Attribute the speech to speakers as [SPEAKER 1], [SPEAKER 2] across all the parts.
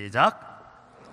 [SPEAKER 1] 시작.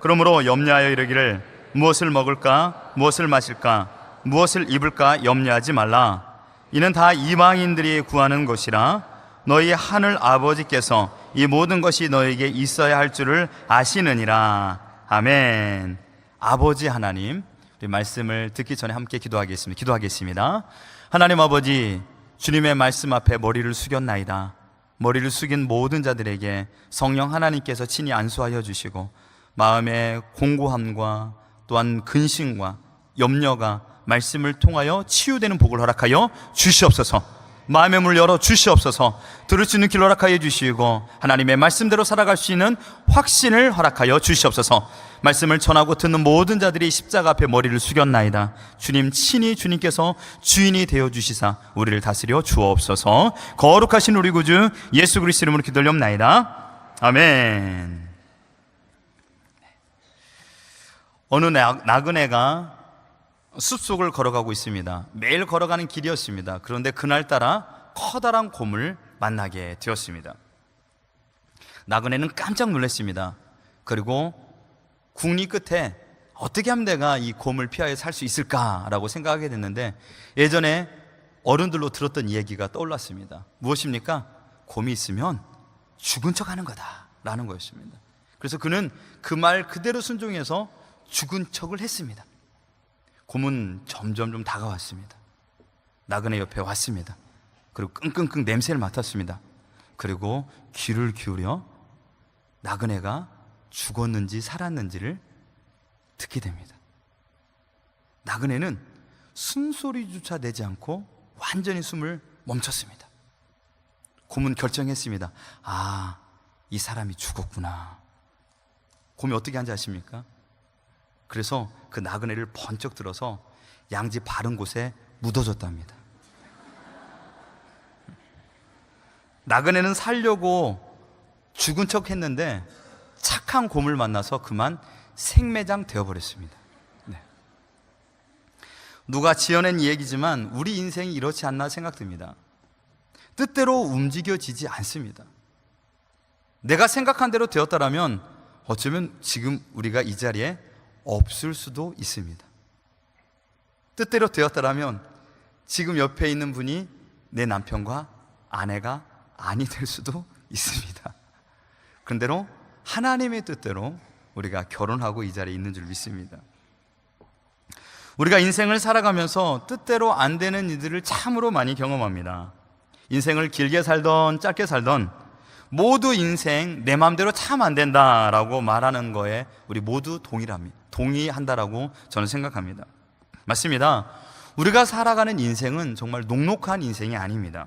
[SPEAKER 1] 그러므로 염려하여 이르기를 무엇을 먹을까 무엇을 마실까 무엇을 입을까 염려하지 말라. 이는 다 이방인들이 구하는 것이라. 너희 하늘 아버지께서 이 모든 것이 너에게 있어야 할 줄을 아시느니라. 아멘. 아버지 하나님, 우리 말씀을 듣기 전에 함께 기도하겠습니다. 하나님 아버지, 주님의 말씀 앞에 머리를 숙였나이다. 머리를 숙인 모든 자들에게 성령 하나님께서 친히 안수하여 주시고 마음의 공고함과 또한 근심과 염려가 말씀을 통하여 치유되는 복을 허락하여 주시옵소서. 마음의 문을 열어 주시옵소서. 들을 수 있는 길 허락하여 주시고 하나님의 말씀대로 살아갈 수 있는 확신을 허락하여 주시옵소서. 말씀을 전하고 듣는 모든 자들이 십자가 앞에 머리를 숙였나이다. 주님 친히 주님께서 주인이 되어 주시사 우리를 다스려 주옵소서. 거룩하신 우리 구주 예수 그리스도 이름으로 기도하옵나이다. 아멘. 어느 나그네가 숲속을 걸어가고 있습니다. 매일 걸어가는 길이었습니다. 그런데 그날따라 커다란 곰을 만나게 되었습니다. 나그네는 깜짝 놀랐습니다. 그리고 궁리 끝에 어떻게 하면 내가 이 곰을 피하여 살 수 있을까라고 생각하게 됐는데 예전에 어른들로 들었던 이야기가 떠올랐습니다. 무엇입니까? 곰이 있으면 죽은 척 하는 거다라는 거였습니다. 그래서 그는 그 말 그대로 순종해서 죽은 척을 했습니다. 곰은 점점 좀 다가왔습니다. 나그네 옆에 왔습니다. 그리고 끙끙끙 냄새를 맡았습니다. 그리고 귀를 기울여 나그네가 죽었는지 살았는지를 듣게 됩니다. 나그네는 숨소리조차 내지 않고 완전히 숨을 멈췄습니다. 곰은 결정했습니다. 아, 이 사람이 죽었구나. 곰이 어떻게 한지 아십니까? 그래서 그 나그네를 번쩍 들어서 양지 바른 곳에 묻어줬답니다. 나그네는 살려고 죽은 척 했는데 착한 곰을 만나서 그만 생매장 되어버렸습니다. 네. 누가 지어낸 얘기지만 우리 인생이 이렇지 않나 생각됩니다. 뜻대로 움직여지지 않습니다. 내가 생각한 대로 되었다라면 어쩌면 지금 우리가 이 자리에 없을 수도 있습니다. 뜻대로 되었다라면 지금 옆에 있는 분이 내 남편과 아내가 아니 될 수도 있습니다. 그런데로 하나님의 뜻대로 우리가 결혼하고 이 자리에 있는 줄 믿습니다. 우리가 인생을 살아가면서 뜻대로 안 되는 일들을 참으로 많이 경험합니다. 인생을 길게 살던 짧게 살던 모두 인생 내 마음대로 참 안 된다라고 말하는 거에 우리 모두 동의한다라고 저는 생각합니다. 맞습니다. 우리가 살아가는 인생은 정말 녹록한 인생이 아닙니다.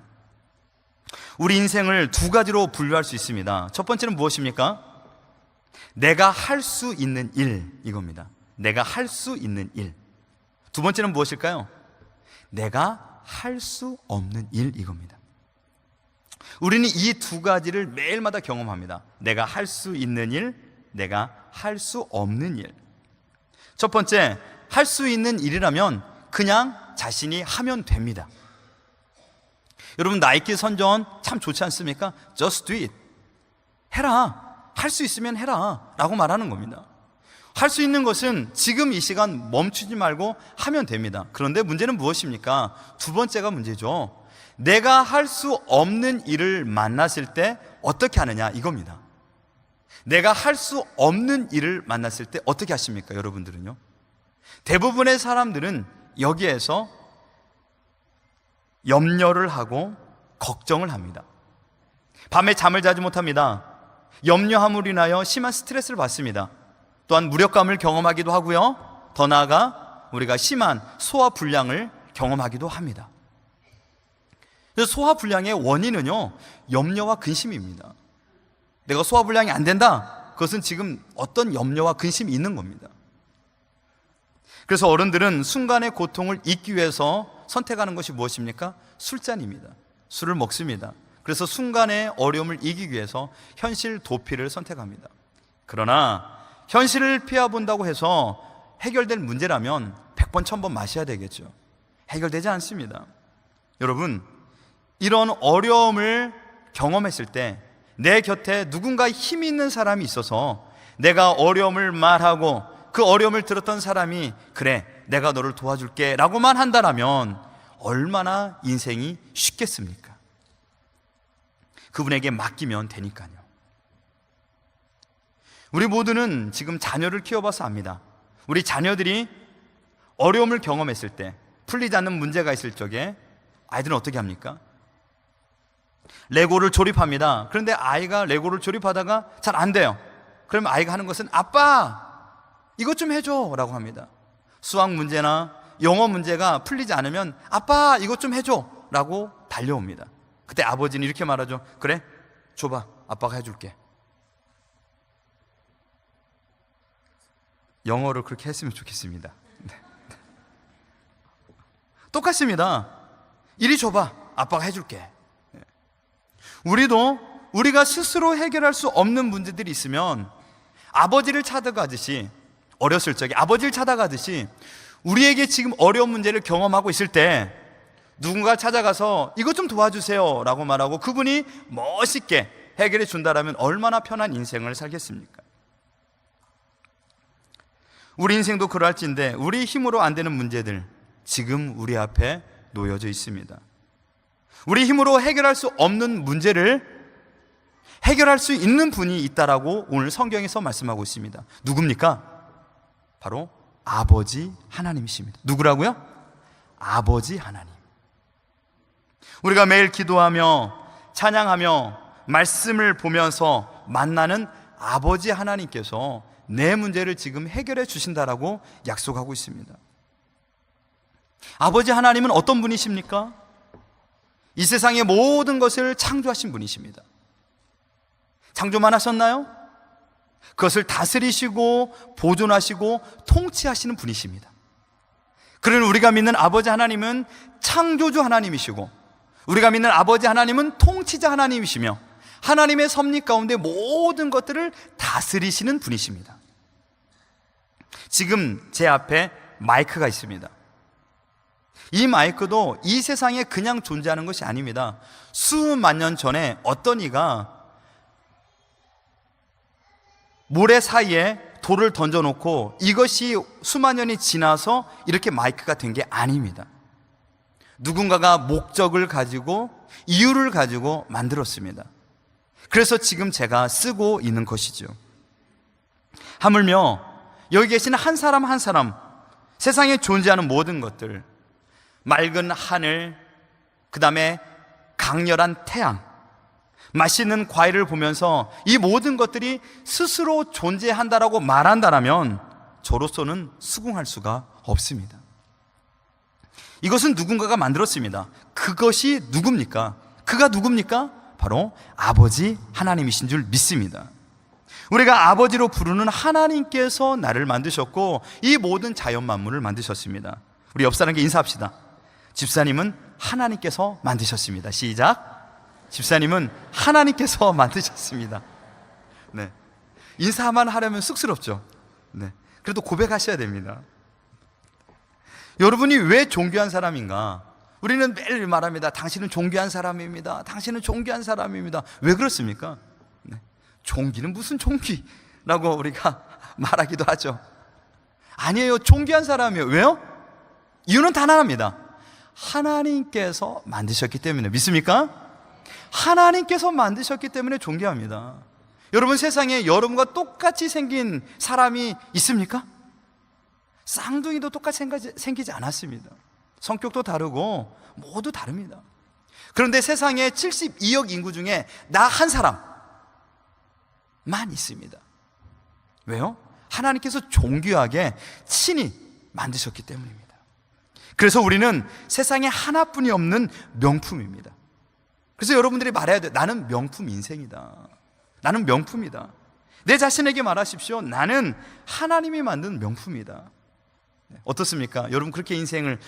[SPEAKER 1] 우리 인생을 두 가지로 분류할 수 있습니다. 첫 번째는 무엇입니까? 내가 할 수 있는 일, 이겁니다. 내가 할 수 있는 일. 두 번째는 무엇일까요? 내가 할 수 없는 일, 이겁니다. 우리는 이 두 가지를 매일마다 경험합니다. 내가 할 수 있는 일, 내가 할 수 없는 일. 첫 번째, 할 수 있는 일이라면 그냥 자신이 하면 됩니다. 여러분, 나이키 선전 참 좋지 않습니까? Just do it. 해라. 할 수 있으면 해라 라고 말하는 겁니다. 할 수 있는 것은 지금 이 시간 멈추지 말고 하면 됩니다. 그런데 문제는 무엇입니까? 두 번째가 문제죠. 내가 할 수 없는 일을 만났을 때 어떻게 하느냐, 이겁니다. 내가 할 수 없는 일을 만났을 때 어떻게 하십니까? 여러분들은요? 대부분의 사람들은 여기에서 염려를 하고 걱정을 합니다. 밤에 잠을 자지 못합니다. 염려함으로 인하여 심한 스트레스를 받습니다. 또한 무력감을 경험하기도 하고요, 더 나아가 우리가 심한 소화불량을 경험하기도 합니다. 소화불량의 원인은요, 염려와 근심입니다. 내가 소화불량이 안 된다, 그것은 지금 어떤 염려와 근심이 있는 겁니다. 그래서 어른들은 순간의 고통을 잊기 위해서 선택하는 것이 무엇입니까? 술잔입니다. 술을 먹습니다. 그래서 순간의 어려움을 이기기 위해서 현실 도피를 선택합니다. 그러나 현실을 피해본다고 해서 해결될 문제라면 100번 1000번 마셔야 되겠죠. 해결되지 않습니다. 여러분, 이런 어려움을 경험했을 때 내 곁에 누군가 힘 있는 사람이 있어서 내가 어려움을 말하고 그 어려움을 들었던 사람이 그래 내가 너를 도와줄게 라고만 한다면 얼마나 인생이 쉽겠습니까? 그분에게 맡기면 되니까요. 우리 모두는 지금 자녀를 키워봐서 압니다. 우리 자녀들이 어려움을 경험했을 때, 풀리지 않는 문제가 있을 적에 아이들은 어떻게 합니까? 레고를 조립합니다. 그런데 아이가 레고를 조립하다가 잘 안 돼요. 그러면 아이가 하는 것은 아빠 이것 좀 해줘 라고 합니다. 수학 문제나 영어 문제가 풀리지 않으면 아빠 이것 좀 해줘 라고 달려옵니다. 그때 아버지는 이렇게 말하죠. 그래 줘봐 아빠가 해줄게. 영어를 그렇게 했으면 좋겠습니다. 똑같습니다. 이리 줘봐 아빠가 해줄게. 우리가 스스로 해결할 수 없는 문제들이 있으면 아버지를 찾아가듯이, 어렸을 적에 아버지를 찾아가듯이 우리에게 지금 어려운 문제를 경험하고 있을 때 누군가 찾아가서 이것 좀 도와주세요 라고 말하고 그분이 멋있게 해결해 준다면 얼마나 편한 인생을 살겠습니까? 우리 인생도 그럴진데 우리 힘으로 안 되는 문제들 지금 우리 앞에 놓여져 있습니다. 우리 힘으로 해결할 수 없는 문제를 해결할 수 있는 분이 있다라고 오늘 성경에서 말씀하고 있습니다. 누굽니까? 바로 아버지 하나님이십니다. 누구라고요? 아버지 하나님. 우리가 매일 기도하며 찬양하며 말씀을 보면서 만나는 아버지 하나님께서 내 문제를 지금 해결해 주신다라고 약속하고 있습니다. 아버지 하나님은 어떤 분이십니까? 이 세상의 모든 것을 창조하신 분이십니다. 창조만 하셨나요? 그것을 다스리시고 보존하시고 통치하시는 분이십니다. 그러니 우리가 믿는 아버지 하나님은 창조주 하나님이시고 우리가 믿는 아버지 하나님은 통치자 하나님이시며 하나님의 섭리 가운데 모든 것들을 다스리시는 분이십니다. 지금 제 앞에 마이크가 있습니다. 이 마이크도 이 세상에 그냥 존재하는 것이 아닙니다. 수만 년 전에 어떤 이가 모래 사이에 돌을 던져놓고 이것이 수만 년이 지나서 이렇게 마이크가 된 게 아닙니다. 누군가가 목적을 가지고 이유를 가지고 만들었습니다. 그래서 지금 제가 쓰고 있는 것이죠. 하물며 여기 계신 한 사람 한 사람, 세상에 존재하는 모든 것들, 맑은 하늘, 그 다음에 강렬한 태양, 맛있는 과일을 보면서 이 모든 것들이 스스로 존재한다라고 말한다면 저로서는 수긍할 수가 없습니다. 이것은 누군가가 만들었습니다. 그것이 누굽니까? 그가 누굽니까? 바로 아버지 하나님이신 줄 믿습니다. 우리가 아버지로 부르는 하나님께서 나를 만드셨고 이 모든 자연 만물을 만드셨습니다. 우리 옆 사람에게 인사합시다. 집사님은 하나님께서 만드셨습니다. 시작. 집사님은 하나님께서 만드셨습니다. 네. 인사만 하려면 쑥스럽죠. 네. 그래도 고백하셔야 됩니다. 여러분이 왜 존귀한 사람인가? 우리는 매일 말합니다. 당신은 존귀한 사람입니다. 당신은 존귀한 사람입니다. 왜 그렇습니까? 네. 존귀는 무슨 존귀라고 우리가 말하기도 하죠. 아니에요. 존귀한 사람이에요. 왜요? 이유는 단 하나입니다. 하나님께서 만드셨기 때문에. 믿습니까? 하나님께서 만드셨기 때문에 존귀합니다. 여러분, 세상에 여러분과 똑같이 생긴 사람이 있습니까? 쌍둥이도 똑같이 생기지 않았습니다. 성격도 다르고 모두 다릅니다. 그런데 세상에 72억 인구 중에 나 한 사람만 있습니다. 왜요? 하나님께서 존귀하게 친히 만드셨기 때문입니다. 그래서 우리는 세상에 하나뿐이 없는 명품입니다. 그래서 여러분들이 말해야 돼요. 나는 명품 인생이다. 나는 명품이다. 내 자신에게 말하십시오. 나는 하나님이 만든 명품이다. 어떻습니까? 여러분 그렇게 인생을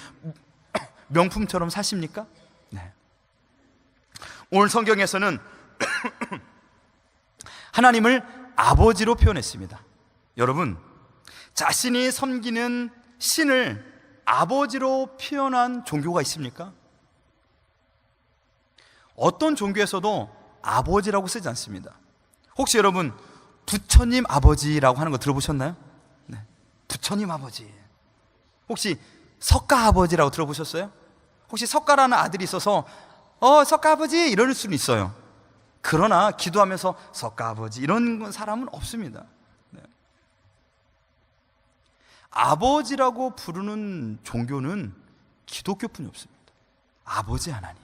[SPEAKER 1] 명품처럼 사십니까? 네. 오늘 성경에서는 하나님을 아버지로 표현했습니다. 여러분, 자신이 섬기는 신을 아버지로 표현한 종교가 있습니까? 어떤 종교에서도 아버지라고 쓰지 않습니다. 혹시 여러분 부처님 아버지라고 하는 거 들어보셨나요? 네. 부처님 아버지. 혹시 석가 아버지라고 들어보셨어요? 혹시 석가라는 아들이 있어서 석가 아버지 이럴 수는 있어요. 그러나 기도하면서 석가 아버지 이런 사람은 없습니다. 네. 아버지라고 부르는 종교는 기독교뿐이 없습니다. 아버지 하나님.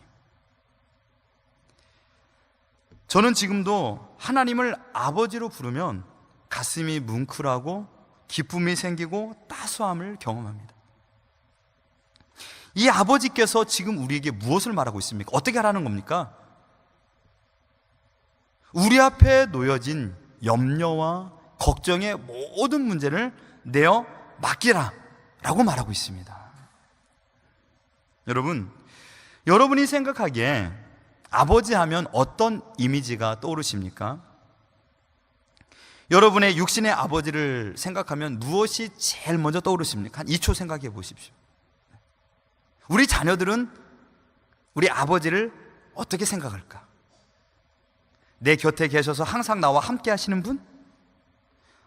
[SPEAKER 1] 저는 지금도 하나님을 아버지로 부르면 가슴이 뭉클하고 기쁨이 생기고 따스함을 경험합니다. 이 아버지께서 지금 우리에게 무엇을 말하고 있습니까? 어떻게 하라는 겁니까? 우리 앞에 놓여진 염려와 걱정의 모든 문제를 내어 맡기라 라고 말하고 있습니다. 여러분이 생각하기에 아버지 하면 어떤 이미지가 떠오르십니까? 여러분의 육신의 아버지를 생각하면 무엇이 제일 먼저 떠오르십니까? 한 2초 생각해 보십시오. 우리 자녀들은 우리 아버지를 어떻게 생각할까? 내 곁에 계셔서 항상 나와 함께 하시는 분?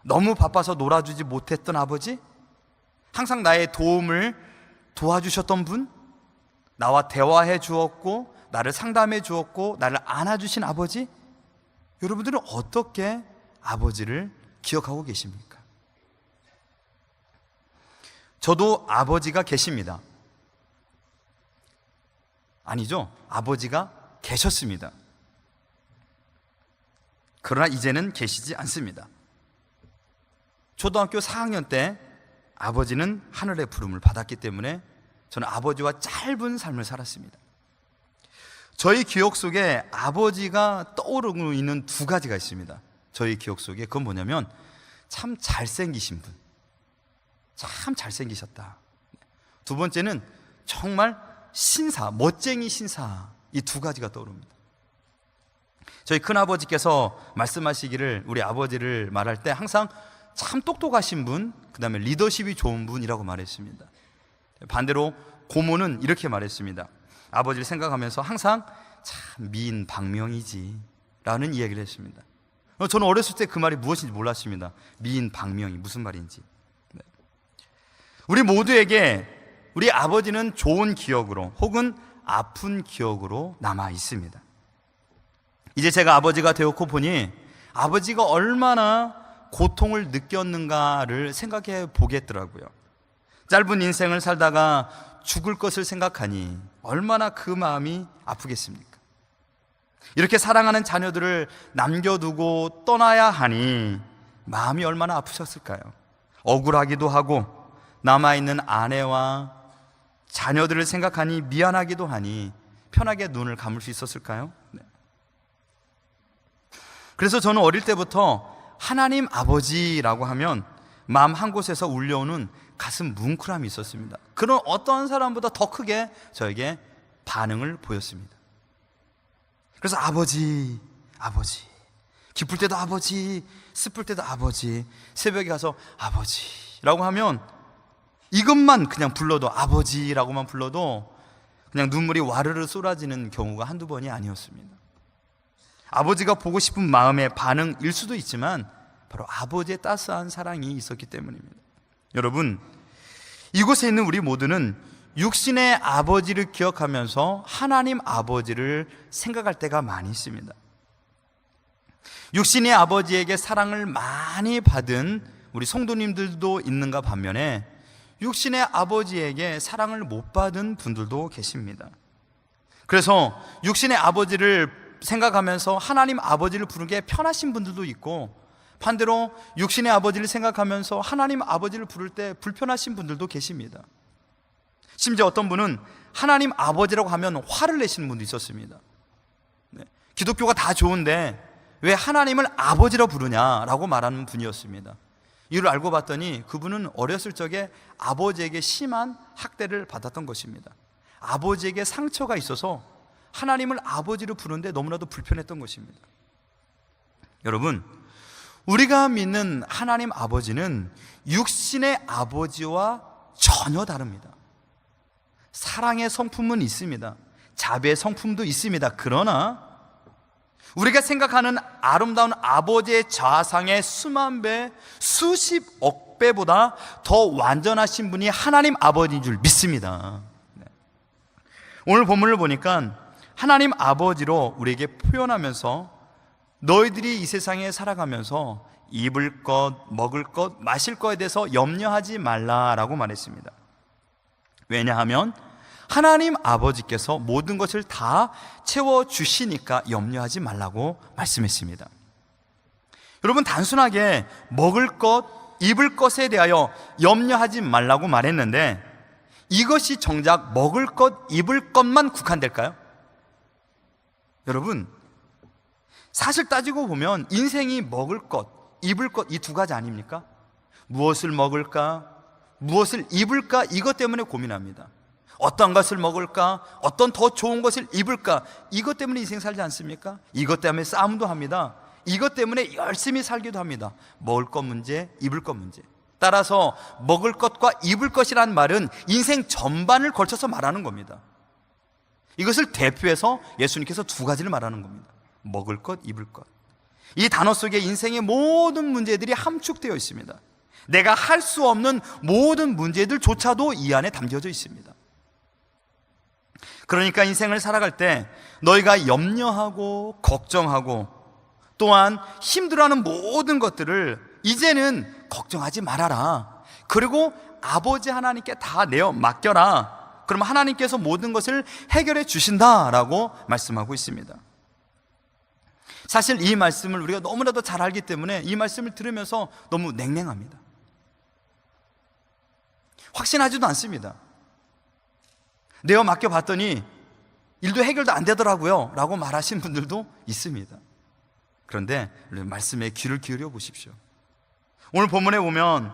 [SPEAKER 1] 너무 바빠서 놀아주지 못했던 아버지? 항상 나의 도움을 도와주셨던 분? 나와 대화해 주었고 나를 상담해 주었고 나를 안아주신 아버지? 여러분들은 어떻게 아버지를 기억하고 계십니까? 저도 아버지가 계십니다. 아니죠. 아버지가 계셨습니다. 그러나 이제는 계시지 않습니다. 초등학교 4학년 때 아버지는 하늘의 부름을 받았기 때문에 저는 아버지와 짧은 삶을 살았습니다. 저희 기억 속에 아버지가 떠오르고 있는 두 가지가 있습니다. 저희 기억 속에 그건 뭐냐면 참 잘생기신 분, 참 잘생기셨다. 두 번째는 정말 신사, 멋쟁이 신사, 이 두 가지가 떠오릅니다. 저희 큰아버지께서 말씀하시기를 우리 아버지를 말할 때 항상 참 똑똑하신 분, 그 다음에 리더십이 좋은 분이라고 말했습니다. 반대로 고모는 이렇게 말했습니다. 아버지를 생각하면서 항상 참 미인 박명이지 라는 이야기를 했습니다. 저는 어렸을 때 그 말이 무엇인지 몰랐습니다. 미인 박명이 무슨 말인지. 네. 우리 모두에게 우리 아버지는 좋은 기억으로 혹은 아픈 기억으로 남아 있습니다. 이제 제가 아버지가 되었고 보니 아버지가 얼마나 고통을 느꼈는가를 생각해 보겠더라고요. 짧은 인생을 살다가 죽을 것을 생각하니 얼마나 그 마음이 아프겠습니까? 이렇게 사랑하는 자녀들을 남겨두고 떠나야 하니 마음이 얼마나 아프셨을까요? 억울하기도 하고 남아있는 아내와 자녀들을 생각하니 미안하기도 하니 편하게 눈을 감을 수 있었을까요? 네. 그래서 저는 어릴 때부터 하나님 아버지라고 하면 마음 한 곳에서 울려오는 가슴 뭉클함이 있었습니다. 그런 어떠한 사람보다 더 크게 저에게 반응을 보였습니다. 그래서 아버지, 아버지, 기쁠 때도 아버지, 슬플 때도 아버지, 새벽에 가서 아버지라고 하면 이것만 그냥 불러도 아버지라고만 불러도 그냥 눈물이 와르르 쏟아지는 경우가 한두 번이 아니었습니다. 아버지가 보고 싶은 마음의 반응일 수도 있지만 바로 아버지의 따스한 사랑이 있었기 때문입니다. 여러분, 이곳에 있는 우리 모두는 육신의 아버지를 기억하면서 하나님 아버지를 생각할 때가 많이 있습니다. 육신의 아버지에게 사랑을 많이 받은 우리 성도님들도 있는가 반면에 육신의 아버지에게 사랑을 못 받은 분들도 계십니다. 그래서 육신의 아버지를 생각하면서 하나님 아버지를 부르는 게 편하신 분들도 있고, 반대로 육신의 아버지를 생각하면서 하나님 아버지를 부를 때 불편하신 분들도 계십니다. 심지어 어떤 분은 하나님 아버지라고 하면 화를 내시는 분도 있었습니다. 네. 기독교가 다 좋은데 왜 하나님을 아버지라 부르냐라고 말하는 분이었습니다. 이유를 알고 봤더니 그분은 어렸을 적에 아버지에게 심한 학대를 받았던 것입니다. 아버지에게 상처가 있어서 하나님을 아버지로 부르는데 너무나도 불편했던 것입니다. 여러분, 우리가 믿는 하나님 아버지는 육신의 아버지와 전혀 다릅니다. 사랑의 성품은 있습니다. 자비의 성품도 있습니다. 그러나 우리가 생각하는 아름다운 아버지의 자상의 수만 배, 수십억 배보다 더 완전하신 분이 하나님 아버지인 줄 믿습니다. 오늘 본문을 보니까 하나님 아버지로 우리에게 표현하면서 너희들이 이 세상에 살아가면서 입을 것, 먹을 것, 마실 것에 대해서 염려하지 말라라고 말했습니다. 왜냐하면 하나님 아버지께서 모든 것을 다 채워주시니까 염려하지 말라고 말씀했습니다. 여러분, 단순하게 먹을 것, 입을 것에 대하여 염려하지 말라고 말했는데 이것이 정작 먹을 것, 입을 것만 국한될까요? 여러분, 사실 따지고 보면 인생이 먹을 것, 입을 것 이 두 가지 아닙니까? 무엇을 먹을까? 무엇을 입을까? 이것 때문에 고민합니다. 어떤 것을 먹을까? 어떤 더 좋은 것을 입을까? 이것 때문에 인생 살지 않습니까? 이것 때문에 싸움도 합니다. 이것 때문에 열심히 살기도 합니다. 먹을 것 문제, 입을 것 문제. 따라서 먹을 것과 입을 것이라는 말은 인생 전반을 걸쳐서 말하는 겁니다. 이것을 대표해서 예수님께서 두 가지를 말하는 겁니다. 먹을 것, 입을 것. 이 단어 속에 인생의 모든 문제들이 함축되어 있습니다. 내가 할 수 없는 모든 문제들조차도 이 안에 담겨져 있습니다. 그러니까 인생을 살아갈 때 너희가 염려하고 걱정하고 또한 힘들어하는 모든 것들을 이제는 걱정하지 말아라. 그리고 아버지 하나님께 다 내어 맡겨라. 그러면 하나님께서 모든 것을 해결해 주신다라고 말씀하고 있습니다. 사실 이 말씀을 우리가 너무나도 잘 알기 때문에 이 말씀을 들으면서 너무 냉랭합니다. 확신하지도 않습니다. 내어 맡겨봤더니 일도 해결도 안 되더라고요 라고 말하신 분들도 있습니다. 그런데 말씀에 귀를 기울여 보십시오. 오늘 본문에 보면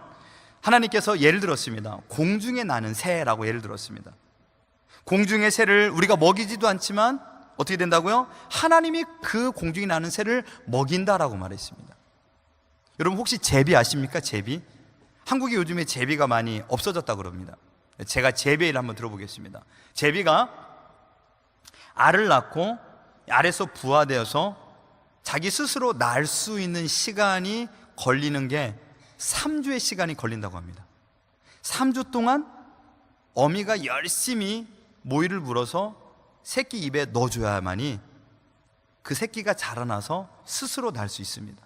[SPEAKER 1] 하나님께서 예를 들었습니다. 공중에 나는 새라고 예를 들었습니다. 공중의 새를 우리가 먹이지도 않지만 어떻게 된다고요? 하나님이 그 공중에 나는 새를 먹인다라고 말했습니다. 여러분, 혹시 제비 아십니까? 제비? 한국에 요즘에 제비가 많이 없어졌다고 그럽니다. 제가 제비의 일을 한번 들어보겠습니다. 제비가 알을 낳고 알에서 부화되어서 자기 스스로 날 수 있는 시간이 걸리는 게 3주의 시간이 걸린다고 합니다. 3주 동안 어미가 열심히 모이를 물어서 새끼 입에 넣어줘야만이 그 새끼가 자라나서 스스로 날 수 있습니다.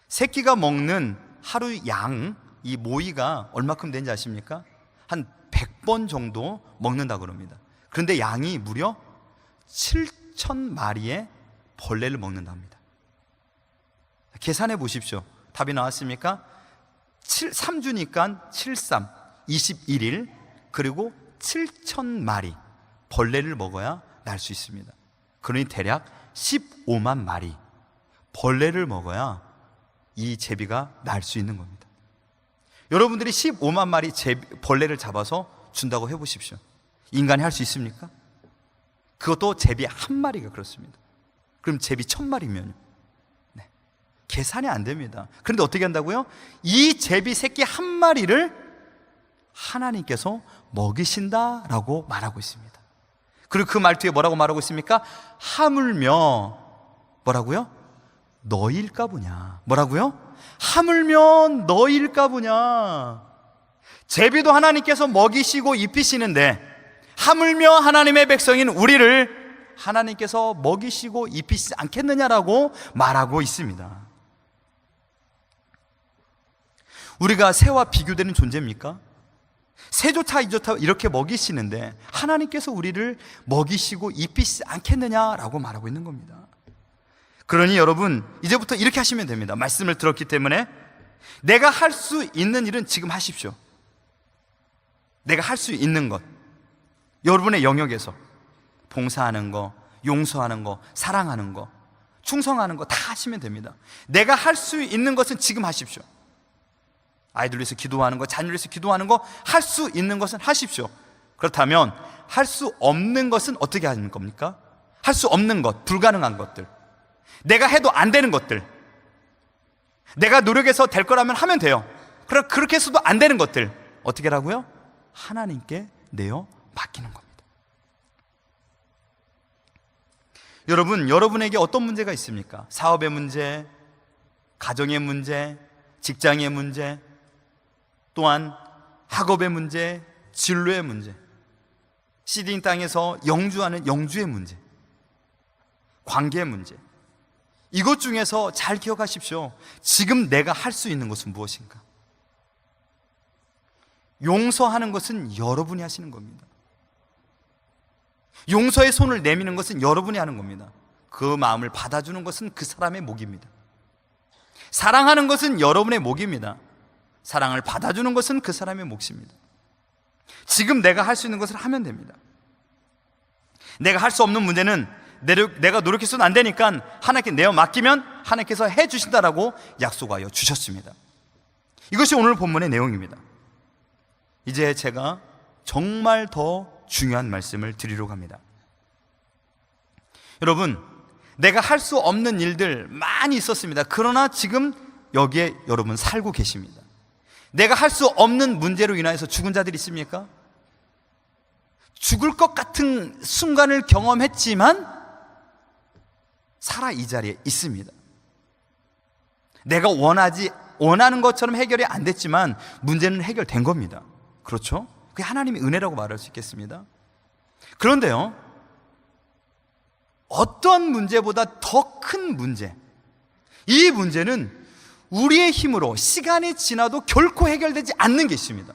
[SPEAKER 1] 새끼가 먹는 하루 양, 이 모이가 얼마큼 되는지 아십니까? 한 100번 정도 먹는다고 합니다. 그런데 양이 무려 7,000마리의 벌레를 먹는답니다. 계산해 보십시오. 답이 나왔습니까? 3주니까 73, 21일, 그리고 7,000마리 벌레를 먹어야 날 수 있습니다. 그러니 대략 15만 마리 벌레를 먹어야 이 제비가 날 수 있는 겁니다. 여러분들이 15만 마리 벌레를 잡아서 준다고 해보십시오. 인간이 할 수 있습니까? 그것도 제비 한 마리가 그렇습니다. 그럼 제비 1,000마리면요? 네. 계산이 안 됩니다. 그런데 어떻게 한다고요? 이 제비 새끼 한 마리를 하나님께서 먹이신다라고 말하고 있습니다. 그리고 그 말투에 뭐라고 말하고 있습니까? 하물며 뭐라고요? 너일까 보냐. 뭐라고요? 하물며 너일까 보냐. 제비도 하나님께서 먹이시고 입히시는데 하물며 하나님의 백성인 우리를 하나님께서 먹이시고 입히시지 않겠느냐라고 말하고 있습니다. 우리가 새와 비교되는 존재입니까? 새조차 이조차 이렇게 먹이시는데 하나님께서 우리를 먹이시고 입히시지 않겠느냐라고 말하고 있는 겁니다. 그러니 여러분, 이제부터 이렇게 하시면 됩니다. 말씀을 들었기 때문에 내가 할 수 있는 일은 지금 하십시오. 내가 할 수 있는 것, 여러분의 영역에서 봉사하는 거, 용서하는 거, 사랑하는 거, 충성하는 거 다 하시면 됩니다. 내가 할 수 있는 것은 지금 하십시오. 아이들 위해서 기도하는 거, 자녀를 위해서 기도하는 거, 할 수 있는 것은 하십시오. 그렇다면 할 수 없는 것은 어떻게 하는 겁니까? 할 수 없는 것, 불가능한 것들, 내가 해도 안 되는 것들, 내가 노력해서 될 거라면 하면 돼요. 그럼 그렇게 해서도 안 되는 것들 어떻게 하라고요? 하나님께 내어 맡기는 겁니다. 여러분, 여러분에게 어떤 문제가 있습니까? 사업의 문제, 가정의 문제, 직장의 문제, 또한 학업의 문제, 진로의 문제, 시드니 땅에서 영주하는 영주의 문제, 관계의 문제. 이것 중에서 잘 기억하십시오. 지금 내가 할 수 있는 것은 무엇인가? 용서하는 것은 여러분이 하시는 겁니다. 용서의 손을 내미는 것은 여러분이 하는 겁니다. 그 마음을 받아주는 것은 그 사람의 몫입니다. 사랑하는 것은 여러분의 몫입니다. 사랑을 받아주는 것은 그 사람의 몫입니다. 지금 내가 할 수 있는 것을 하면 됩니다. 내가 할 수 없는 문제는 내가 노력해서는 안 되니까 하나님께 내어 맡기면 하나님께서 해주신다라고 약속하여 주셨습니다. 이것이 오늘 본문의 내용입니다. 이제 제가 정말 더 중요한 말씀을 드리려고 합니다. 여러분, 내가 할 수 없는 일들 많이 있었습니다. 그러나 지금 여기에 여러분 살고 계십니다. 내가 할 수 없는 문제로 인하여서 죽은 자들이 있습니까? 죽을 것 같은 순간을 경험했지만 살아 이 자리에 있습니다. 내가 원하는 것처럼 해결이 안 됐지만 문제는 해결된 겁니다. 그렇죠? 그게 하나님의 은혜라고 말할 수 있겠습니다. 그런데요, 어떤 문제보다 더 큰 문제, 이 문제는 우리의 힘으로 시간이 지나도 결코 해결되지 않는 게 있습니다.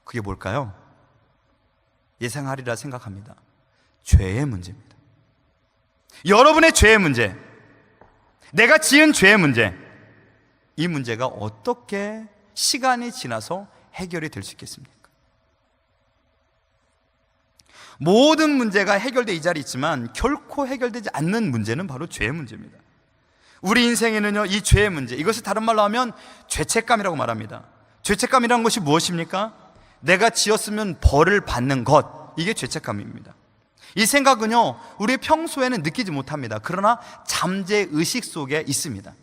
[SPEAKER 1] 그게 뭘까요? 예상하리라 생각합니다. 죄의 문제입니다. 여러분의 죄의 문제, 내가 지은 죄의 문제, 이 문제가 어떻게 시간이 지나서 해결이 될 수 있겠습니까? 모든 문제가 해결돼 이 자리에 있지만 결코 해결되지 않는 문제는 바로 죄의 문제입니다. 우리 인생에는요, 이 죄의 문제, 이것을 다른 말로 하면 죄책감이라고 말합니다. 죄책감이라는 것이 무엇입니까? 내가 지었으면 벌을 받는 것, 이게 죄책감입니다. 이 생각은요, 우리 평소에는 느끼지 못합니다. 그러나 잠재의식 속에 있습니다.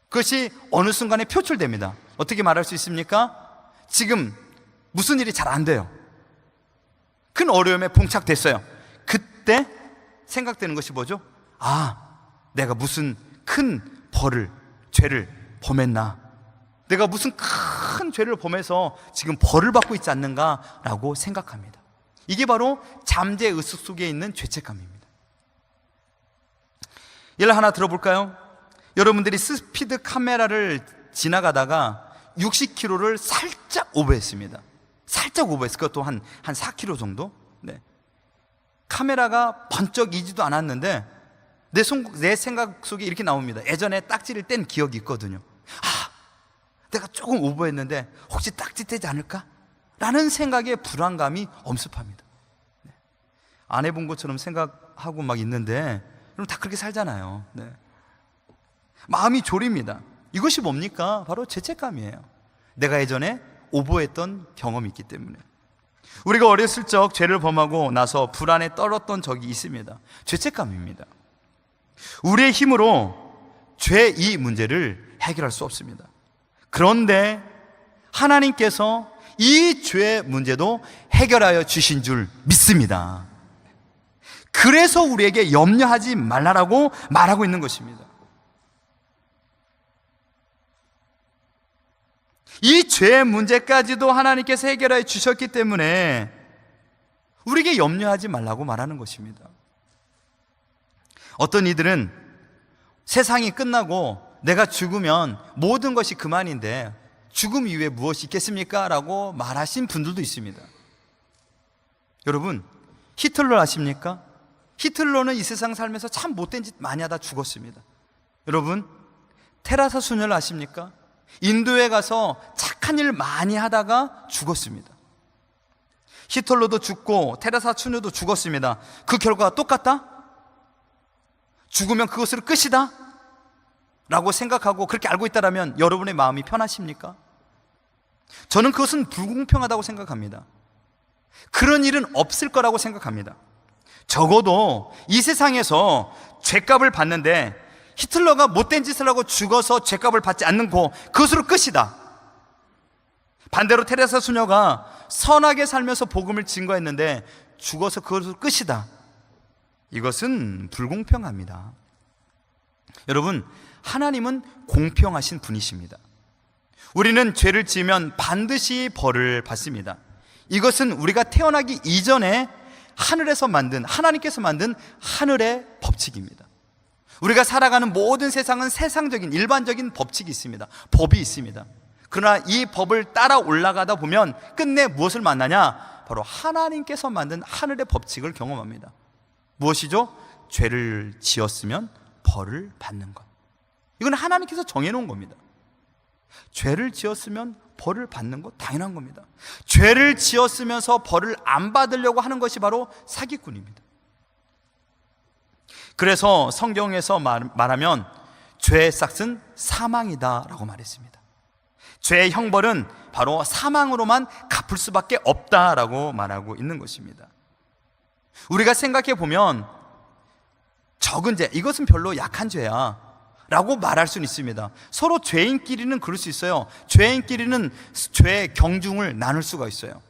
[SPEAKER 1] 그것이 어느 순간에 표출됩니다. 어떻게 말할 수 있습니까? 지금 무슨 일이 잘 안 돼요. 큰 어려움에 봉착됐어요. 그때 생각되는 것이 뭐죠? 내가 무슨 큰 죄를 범했나? 내가 무슨 큰 죄를 범해서 지금 벌을 받고 있지 않는가라고 생각합니다. 이게 바로 잠재의식 속에 있는 죄책감입니다. 예를 하나 들어볼까요? 여러분들이 스피드 카메라를 지나가다가 60km를 살짝 오버했습니다. 살짝 오버했어요. 그것도 한 4km 정도. 네. 카메라가 번쩍이지도 않았는데 내 생각 속에 이렇게 나옵니다. 예전에 딱지를 뗀 기억이 있거든요. 내가 조금 오버했는데 혹시 딱지 떼지 않을까? 라는 생각에 불안감이 엄습합니다. 네. 안 해본 것처럼 생각하고 막 있는데 여러분 다 그렇게 살잖아요. 네. 마음이 졸입니다. 이것이 뭡니까? 바로 죄책감이에요. 내가 예전에 오버했던 경험이 있기 때문에. 우리가 어렸을 적 죄를 범하고 나서 불안에 떨었던 적이 있습니다. 죄책감입니다. 우리의 힘으로 죄 이 문제를 해결할 수 없습니다. 그런데 하나님께서 이 죄의 문제도 해결하여 주신 줄 믿습니다. 그래서 우리에게 염려하지 말라라고 말하고 있는 것입니다. 이 죄의 문제까지도 하나님께서 해결하여 주셨기 때문에 우리에게 염려하지 말라고 말하는 것입니다. 어떤 이들은 세상이 끝나고 내가 죽으면 모든 것이 그만인데 죽음 이후에 무엇이 있겠습니까? 라고 말하신 분들도 있습니다. 여러분, 히틀러 아십니까? 히틀러는 이 세상 살면서 참 못된 짓 많이 하다 죽었습니다. 여러분, 테라사 수녀를 아십니까? 인도에 가서 착한 일 많이 하다가 죽었습니다. 히틀러도 죽고 테라사 수녀도 죽었습니다. 그 결과가 똑같다? 죽으면 그것으로 끝이다? 라고 생각하고 그렇게 알고 있다면 여러분의 마음이 편하십니까? 저는 그것은 불공평하다고 생각합니다. 그런 일은 없을 거라고 생각합니다. 적어도 이 세상에서 죄값을 받는데 히틀러가 못된 짓을 하고 죽어서 죄값을 받지 않는 그것으로 끝이다. 반대로 테레사 수녀가 선하게 살면서 복음을 증거했는데 죽어서 그것으로 끝이다. 이것은 불공평합니다. 여러분, 하나님은 공평하신 분이십니다. 우리는 죄를 지으면 반드시 벌을 받습니다. 이것은 우리가 태어나기 이전에 하나님께서 만든 하늘의 법칙입니다. 우리가 살아가는 모든 세상은 세상적인 일반적인 법칙이 있습니다. 법이 있습니다. 그러나 이 법을 따라 올라가다 보면 끝내 무엇을 만나냐? 바로 하나님께서 만든 하늘의 법칙을 경험합니다. 무엇이죠? 죄를 지었으면 벌을 받는 것. 이건 하나님께서 정해놓은 겁니다. 죄를 지었으면 벌을 받는 것 당연한 겁니다. 죄를 지었으면서 벌을 안 받으려고 하는 것이 바로 사기꾼입니다. 그래서 성경에서 말하면 죄의 싹은 사망이다 라고 말했습니다. 죄의 형벌은 바로 사망으로만 갚을 수밖에 없다라고 말하고 있는 것입니다. 우리가 생각해 보면 적은 죄, 이것은 별로 약한 죄야 라고 말할 수는 있습니다. 서로 죄인끼리는 그럴 수 있어요. 죄인끼리는 죄의 경중을 나눌 수가 있어요.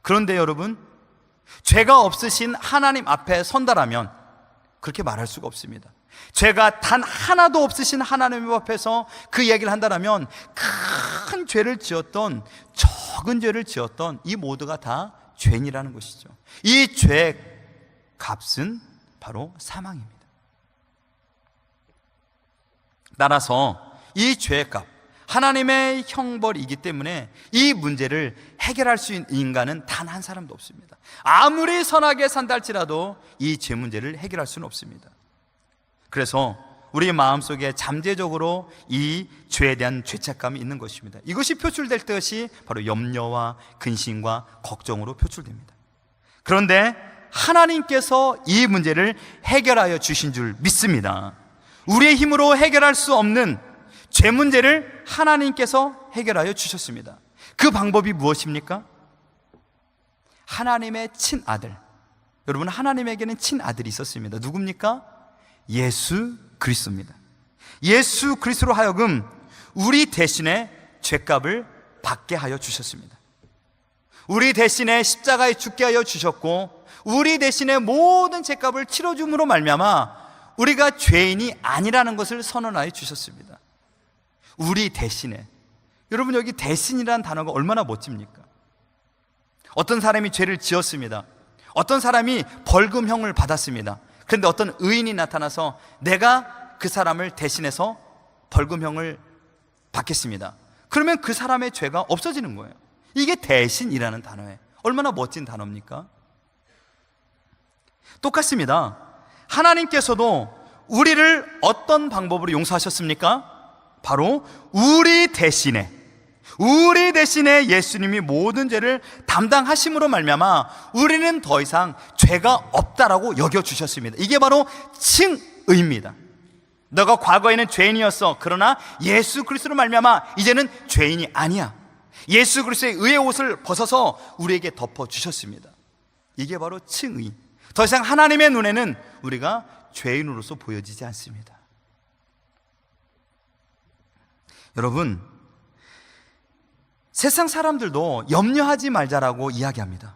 [SPEAKER 1] 그런데 여러분, 죄가 없으신 하나님 앞에 선다라면 그렇게 말할 수가 없습니다. 죄가 단 하나도 없으신 하나님 앞에서 그 얘기를 한다면 큰 죄를 지었던, 적은 죄를 지었던 이 모두가 다 죄인이라는 것이죠. 이 죄의 값은 바로 사망입니다. 따라서 이 죄의 값, 하나님의 형벌이기 때문에 이 문제를 해결할 수 있는 인간은 단 한 사람도 없습니다. 아무리 선하게 산다 할지라도 이 죄 문제를 해결할 수는 없습니다. 그래서 우리 마음속에 잠재적으로 이 죄에 대한 죄책감이 있는 것입니다. 이것이 표출될 것이 바로 염려와 근심과 걱정으로 표출됩니다. 그런데 하나님께서 이 문제를 해결하여 주신 줄 믿습니다. 우리의 힘으로 해결할 수 없는 죄 문제를 하나님께서 해결하여 주셨습니다. 그 방법이 무엇입니까? 하나님의 친아들. 여러분, 하나님에게는 친아들이 있었습니다. 누굽니까? 예수 그리스도입니다. 예수 그리스도로 하여금 우리 대신에 죄값을 받게 하여 주셨습니다. 우리 대신에 십자가에 죽게 하여 주셨고, 우리 대신에 모든 죄값을 치러줌으로 말미암아 우리가 죄인이 아니라는 것을 선언하여 주셨습니다. 우리 대신에. 여러분, 여기 대신이라는 단어가 얼마나 멋집니까? 어떤 사람이 죄를 지었습니다. 어떤 사람이 벌금형을 받았습니다. 그런데 어떤 의인이 나타나서 내가 그 사람을 대신해서 벌금형을 받겠습니다. 그러면 그 사람의 죄가 없어지는 거예요. 이게 대신이라는 단어예요. 얼마나 멋진 단어입니까? 똑같습니다. 하나님께서도 우리를 어떤 방법으로 용서하셨습니까? 바로 우리 대신에 예수님이 모든 죄를 담당하심으로 말미암아 우리는 더 이상 죄가 없다라고 여겨주셨습니다. 이게 바로 칭의입니다. 너가 과거에는 죄인이었어. 그러나 예수 그리스도로 말미암아 이제는 죄인이 아니야. 예수 그리스도의 의의 옷을 벗어서 우리에게 덮어주셨습니다. 이게 바로 칭의. 더 이상 하나님의 눈에는 우리가 죄인으로서 보여지지 않습니다. 여러분, 세상 사람들도 염려하지 말자라고 이야기합니다.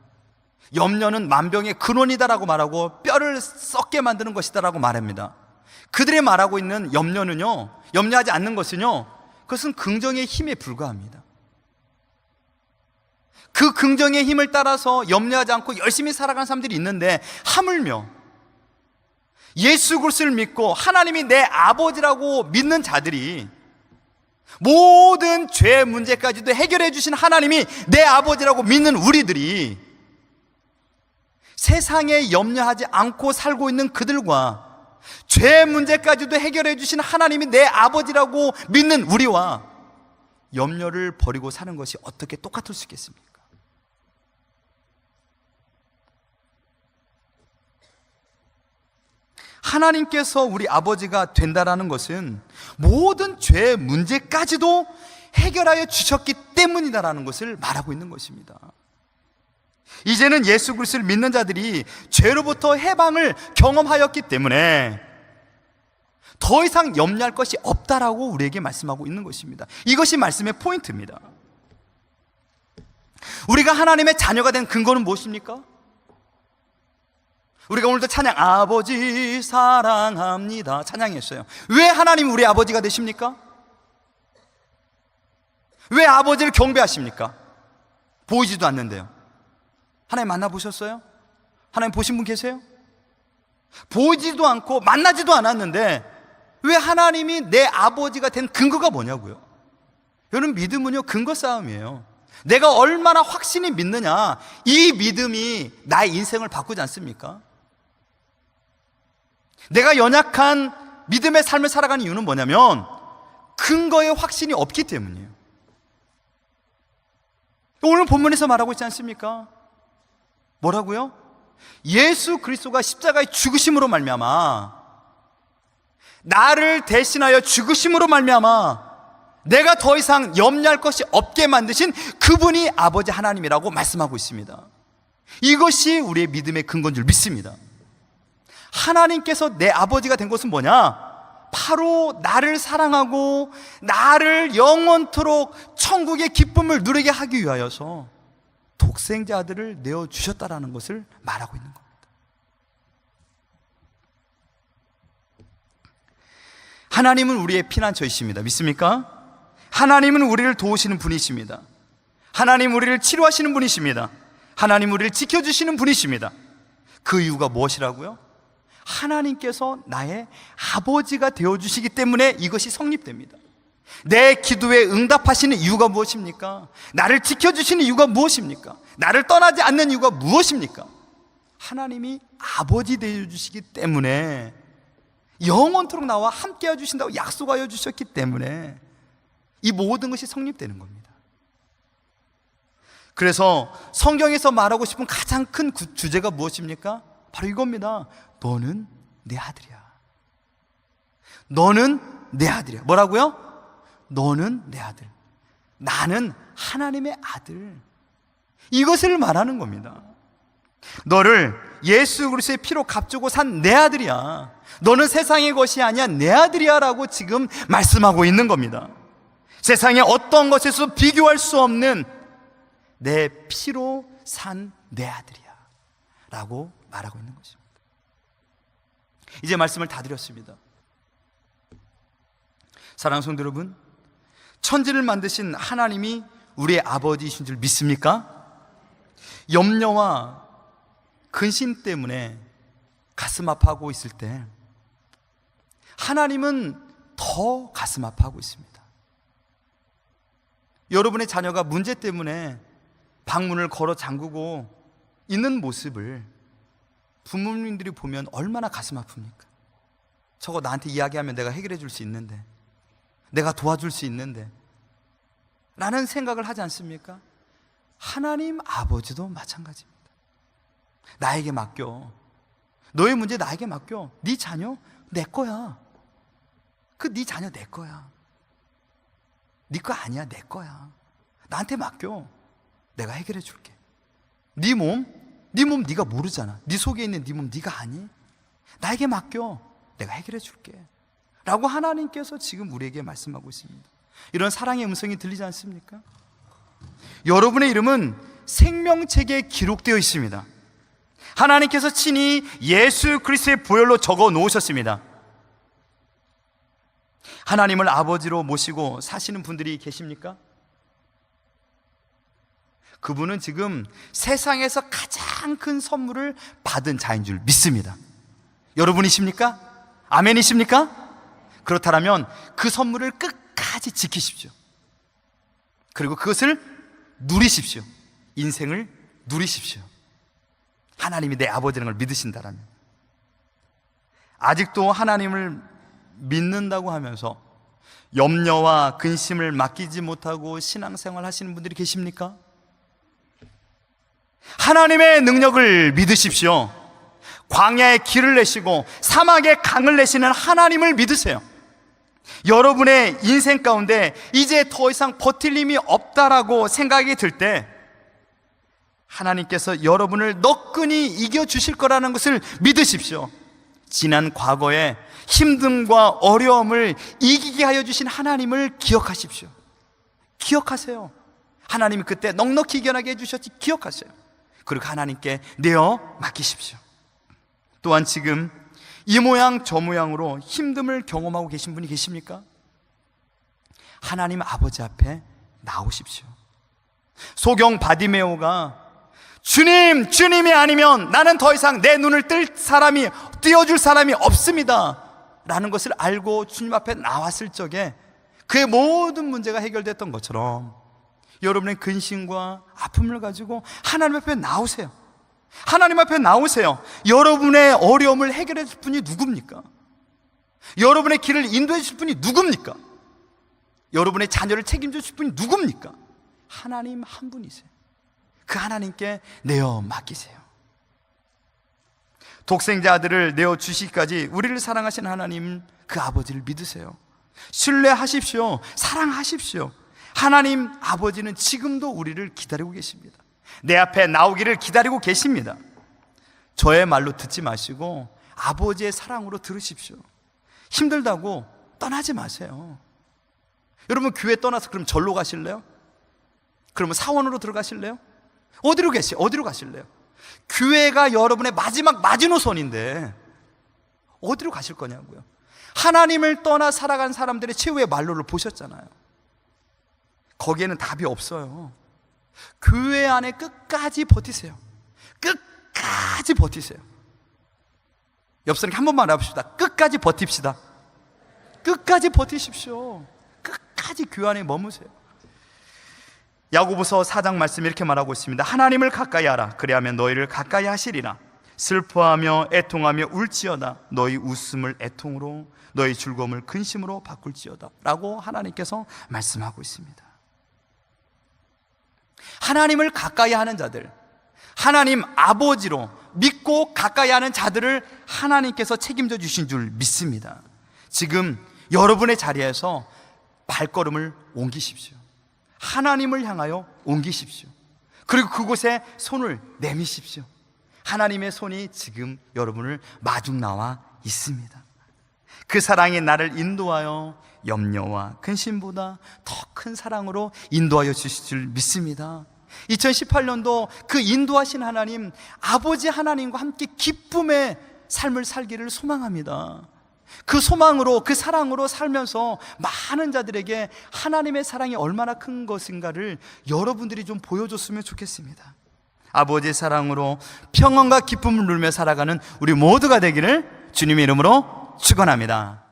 [SPEAKER 1] 염려는 만병의 근원이다라고 말하고 뼈를 썩게 만드는 것이다라고 말합니다. 그들이 말하고 있는 염려는요, 염려하지 않는 것은요, 그것은 긍정의 힘에 불과합니다. 그 긍정의 힘을 따라서 염려하지 않고 열심히 살아가는 사람들이 있는데, 하물며 예수 그리스도를 믿고 하나님이 내 아버지라고 믿는 자들이, 모든 죄 문제까지도 해결해 주신 하나님이 내 아버지라고 믿는 우리들이 세상에 염려하지 않고 살고 있는 그들과 죄 문제까지도 해결해 주신 하나님이 내 아버지라고 믿는 우리와 염려를 버리고 사는 것이 어떻게 똑같을 수 있겠습니까? 하나님께서 우리 아버지가 된다라는 것은 모든 죄 문제까지도 해결하여 주셨기 때문이다라는 것을 말하고 있는 것입니다. 이제는 예수 그리스도를 믿는 자들이 죄로부터 해방을 경험하였기 때문에 더 이상 염려할 것이 없다라고 우리에게 말씀하고 있는 것입니다. 이것이 말씀의 포인트입니다. 우리가 하나님의 자녀가 된 근거는 무엇입니까? 우리가 오늘도 찬양, 아버지 사랑합니다, 찬양했어요. 왜 하나님 우리 아버지가 되십니까? 왜 아버지를 경배하십니까? 보이지도 않는데요. 하나님 만나보셨어요? 하나님 보신 분 계세요? 보이지도 않고 만나지도 않았는데 왜 하나님이 내 아버지가 된 근거가 뭐냐고요? 여러분, 믿음은요, 근거 싸움이에요. 내가 얼마나 확신이 믿느냐, 이 믿음이 나의 인생을 바꾸지 않습니까? 내가 연약한 믿음의 삶을 살아가는 이유는 뭐냐면 근거에 확신이 없기 때문이에요. 오늘 본문에서 말하고 있지 않습니까? 뭐라고요? 예수 그리스도가 십자가의 죽으심으로 말미암아, 나를 대신하여 죽으심으로 말미암아 내가 더 이상 염려할 것이 없게 만드신 그분이 아버지 하나님이라고 말씀하고 있습니다. 이것이 우리의 믿음의 근거인 줄 믿습니다. 하나님께서 내 아버지가 된 것은 뭐냐? 바로 나를 사랑하고 나를 영원토록 천국의 기쁨을 누리게 하기 위하여서 독생자 아들을 내어주셨다라는 것을 말하고 있는 겁니다. 하나님은 우리의 피난처이십니다. 믿습니까? 하나님은 우리를 도우시는 분이십니다. 하나님 우리를 치료하시는 분이십니다. 하나님 우리를 지켜주시는 분이십니다. 그 이유가 무엇이라고요? 하나님께서 나의 아버지가 되어주시기 때문에 이것이 성립됩니다. 내 기도에 응답하시는 이유가 무엇입니까? 나를 지켜주시는 이유가 무엇입니까? 나를 떠나지 않는 이유가 무엇입니까? 하나님이 아버지 되어주시기 때문에, 영원토록 나와 함께 해주신다고 약속하여 주셨기 때문에 이 모든 것이 성립되는 겁니다. 그래서 성경에서 말하고 싶은 가장 큰 주제가 무엇입니까? 바로 이겁니다. 너는 내 아들이야. 너는 내 아들이야. 뭐라고요? 너는 내 아들. 나는 하나님의 아들. 이것을 말하는 겁니다. 너를 예수 그리스도의 피로 값주고 산 내 아들이야. 너는 세상의 것이 아니야, 내 아들이야 라고 지금 말씀하고 있는 겁니다. 세상의 어떤 것에서 비교할 수 없는 내 피로 산 내 아들이야 라고 말하고 있는 것입니다. 이제 말씀을 다 드렸습니다. 사랑하는 성도 여러분, 천지를 만드신 하나님이 우리의 아버지이신 줄 믿습니까? 염려와 근심 때문에 가슴 아파하고 있을 때 하나님은 더 가슴 아파하고 있습니다. 여러분의 자녀가 문제 때문에 방문을 걸어 잠그고 있는 모습을 부모님들이 보면 얼마나 가슴 아픕니까? 저거 나한테 이야기하면 내가 해결해 줄 수 있는데, 내가 도와줄 수 있는데 라는 생각을 하지 않습니까? 하나님 아버지도 마찬가지입니다. 나에게 맡겨. 너의 문제 나에게 맡겨. 네 자녀 내 거야. 네 자녀 내 거야. 네 거 아니야, 내 거야. 나한테 맡겨. 내가 해결해 줄게. 네 몸 네가 모르잖아. 네 속에 있는 네 몸 네가 아니? 나에게 맡겨. 내가 해결해 줄게 라고 하나님께서 지금 우리에게 말씀하고 있습니다. 이런 사랑의 음성이 들리지 않습니까? 여러분의 이름은 생명책에 기록되어 있습니다. 하나님께서 친히 예수 그리스도의 보혈로 적어 놓으셨습니다. 하나님을 아버지로 모시고 사시는 분들이 계십니까? 그분은 지금 세상에서 가장 큰 선물을 받은 자인 줄 믿습니다. 여러분이십니까? 아멘이십니까? 그렇다면 그 선물을 끝까지 지키십시오. 그리고 그것을 누리십시오. 인생을 누리십시오. 하나님이 내 아버지라는 걸 믿으신다라면. 아직도 하나님을 믿는다고 하면서 염려와 근심을 맡기지 못하고 신앙생활 하시는 분들이 계십니까? 하나님의 능력을 믿으십시오. 광야에 길을 내시고 사막에 강을 내시는 하나님을 믿으세요. 여러분의 인생 가운데 이제 더 이상 버틸 힘이 없다라고 생각이 들 때 하나님께서 여러분을 너끈히 이겨주실 거라는 것을 믿으십시오. 지난 과거에 힘듦과 어려움을 이기게 하여 주신 하나님을 기억하십시오. 기억하세요. 하나님이 그때 넉넉히 이겨나게 해주셨지 기억하세요. 그리고 하나님께 내어 맡기십시오. 또한 지금 이 모양 저 모양으로 힘듦을 경험하고 계신 분이 계십니까? 하나님 아버지 앞에 나오십시오. 소경 바디메오가 주님, 주님이 아니면 나는 더 이상 내 눈을 띄워줄 사람이 없습니다 라는 것을 알고 주님 앞에 나왔을 적에 그의 모든 문제가 해결됐던 것처럼 여러분의 근심과 아픔을 가지고 하나님 앞에 나오세요. 하나님 앞에 나오세요. 여러분의 어려움을 해결해 줄 분이 누굽니까? 여러분의 길을 인도해 줄 분이 누굽니까? 여러분의 자녀를 책임져 줄 분이 누굽니까? 하나님 한 분이세요. 그 하나님께 내어 맡기세요. 독생자 아들을 내어 주시기까지 우리를 사랑하신 하나님, 그 아버지를 믿으세요. 신뢰하십시오. 사랑하십시오. 하나님 아버지는 지금도 우리를 기다리고 계십니다. 내 앞에 나오기를 기다리고 계십니다. 저의 말로 듣지 마시고 아버지의 사랑으로 들으십시오. 힘들다고 떠나지 마세요. 여러분 교회 떠나서 그럼 절로 가실래요? 그러면 사원으로 들어가실래요? 어디로 가실래요? 교회가 여러분의 마지막 마지노선인데 어디로 가실 거냐고요. 하나님을 떠나 살아간 사람들의 최후의 말로를 보셨잖아요. 거기에는 답이 없어요. 교회 안에 끝까지 버티세요. 끝까지 버티세요. 옆 사람께 한 번만 알아봅시다. 끝까지 버팁시다. 끝까지 버티십시오. 끝까지 교회 안에 머무세요. 야고보서 4장 말씀 이렇게 말하고 있습니다. 하나님을 가까이 하라. 그리하면 너희를 가까이 하시리라. 슬퍼하며 애통하며 울지어다. 너희 웃음을 애통으로, 너희 즐거움을 근심으로 바꿀지어다 라고 하나님께서 말씀하고 있습니다. 하나님을 가까이 하는 자들, 하나님 아버지로 믿고 가까이 하는 자들을 하나님께서 책임져 주신 줄 믿습니다. 지금 여러분의 자리에서 발걸음을 옮기십시오. 하나님을 향하여 옮기십시오. 그리고 그곳에 손을 내미십시오. 하나님의 손이 지금 여러분을 마중 나와 있습니다. 그 사랑이 나를 인도하여 염려와 근심보다 더 큰 사랑으로 인도하여 주실 줄 믿습니다. 2018년도 그 인도하신 하나님, 아버지 하나님과 함께 기쁨의 삶을 살기를 소망합니다. 그 소망으로, 그 사랑으로 살면서 많은 자들에게 하나님의 사랑이 얼마나 큰 것인가를 여러분들이 좀 보여줬으면 좋겠습니다. 아버지의 사랑으로 평안과 기쁨을 누리며 살아가는 우리 모두가 되기를 주님의 이름으로 축원합니다.